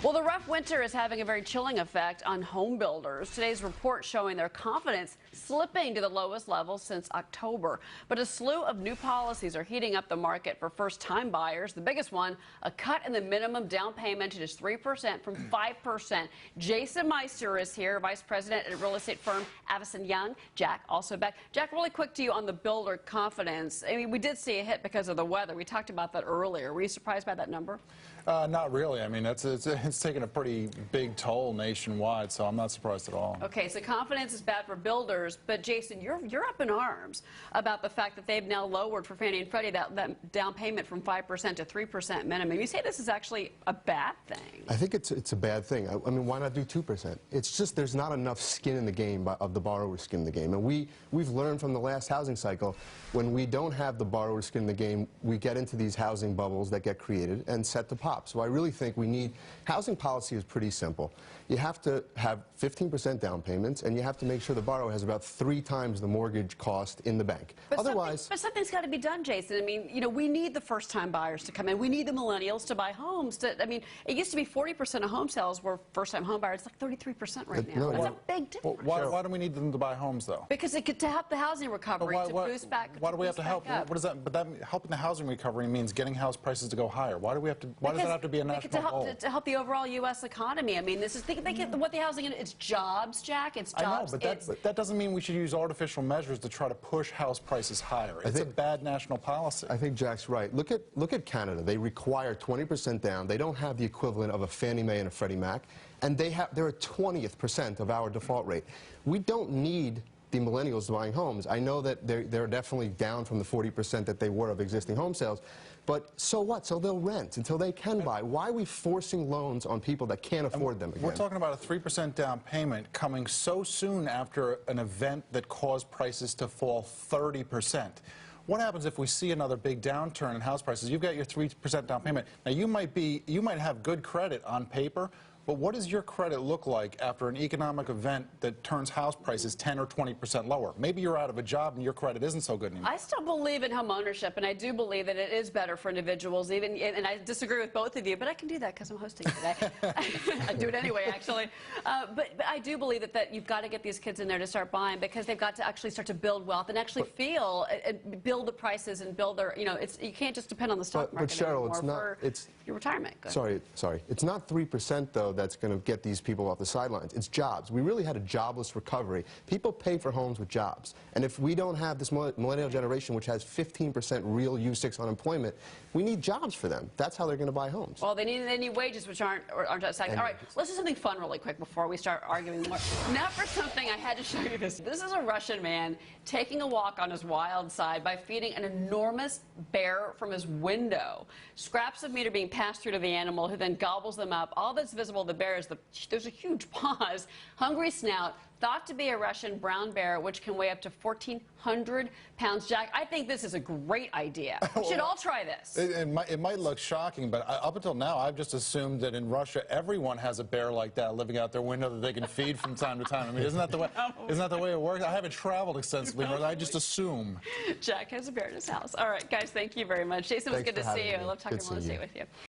Well, the rough winter is having a very chilling effect on home builders. Today's report showing their confidence slipping to the lowest level since October. But a slew of new policies are heating up the market for first-time buyers. The biggest one, a cut in the minimum down payment to just 3% from 5%. Jason Meister is here, Vice President at real estate firm Avison Young. Jack also back. Jack, really quick to you on the builder confidence. I mean, we did see a hit because of the weather. We talked about that earlier. Were you surprised by that number? Not really. I mean, it's taken a pretty big toll nationwide, so I'm not surprised at all. Okay, so confidence is bad for builders, but Jason, you're up in arms about the fact that they've now lowered for Fannie and Freddie that down payment from 5% to 3% minimum. You say this is actually a bad thing. I think it's a bad thing. I mean, why not do 2%? It's just there's not enough skin in the game of the borrower's skin in the game, and we've learned from the last housing cycle when we don't have the borrower's skin in the game, we get into these housing bubbles that get created and set to pop. So I really think we need, housing policy is pretty simple. You have to have 15% down payments, and you have to make sure the borrower has about 3 times the mortgage cost in the bank. But otherwise, something's got to be done, Jason. I mean, you know, we need the first-time buyers to come in. We need the millennials to buy homes. I mean, it used to be 40% of home sales were first-time home buyers. It's like 33% right now. That's a big difference. Well, why do we need them to buy homes, though? Because it could to help the housing recovery, to boost back. Why do we have to help? What does that? But that helping the housing recovery means getting house prices to go higher. Why do we have to? Why does that have to be a national goal? To help the overall U.S. economy. I mean, this is what the housing. It's jobs, Jack. It's jobs. I know, but that doesn't mean we should use artificial measures to try to push house prices higher. It's a bad national policy. I think Jack's right. Look at Canada. They require 20% down. They don't have the equivalent of a Fannie Mae and a Freddie Mac, and they're a 20th% of our default rate. We don't need the millennials buying homes. I know that they're definitely down from the 40% that they were of existing home sales, but so what? So they'll rent until they can buy. Why are we forcing loans on people that can't afford them again? We're talking about a 3% down payment coming so soon after an event that caused prices to fall 30%. What happens if we see another big downturn in house prices? You've got your 3% down payment. Now, you might have good credit on paper, but what does your credit look like after an economic event that turns house prices 10 or 20% lower? Maybe you're out of a job and your credit isn't so good anymore. I still believe in home ownership, and I do believe that it is better for individuals, and I disagree with both of you, but I can do that because I'm hosting today. I do it anyway, actually. But I do believe that you've got to get these kids in there to start buying, because they've got to actually start to build wealth and actually build the prices and build their, you can't just depend on the stock market. But Cheryl, anymore for your retirement. Sorry. It's not 3%, though, that's going to get these people off the sidelines. It's jobs. We really had a jobless recovery. People pay for homes with jobs. And if we don't have this millennial generation, which has 15% real U6 unemployment, we need jobs for them. That's how they're going to buy homes. Well, they need wages, which aren't stagnant. All right, let's do something fun really quick before we start arguing more. Now for something, I had to show you this. This is a Russian man taking a walk on his wild side by feeding an enormous bear from his window. Scraps of meat are being passed through to the animal, who then gobbles them up. All that's visible of the bear is there's a huge paws, hungry snout, thought to be a Russian brown bear, which can weigh up to 1,400 pounds. Jack, I think this is a great idea. We should all try this. It might look shocking, but up until now, I've just assumed that in Russia, everyone has a bear like that living out their window that they can feed from time to time. I mean, isn't that the way it works? I haven't traveled extensively, but I just assume. Jack has a bear in his house. All right, guys, thank you very much. Jason, it was good to see you. I love talking real estate with you.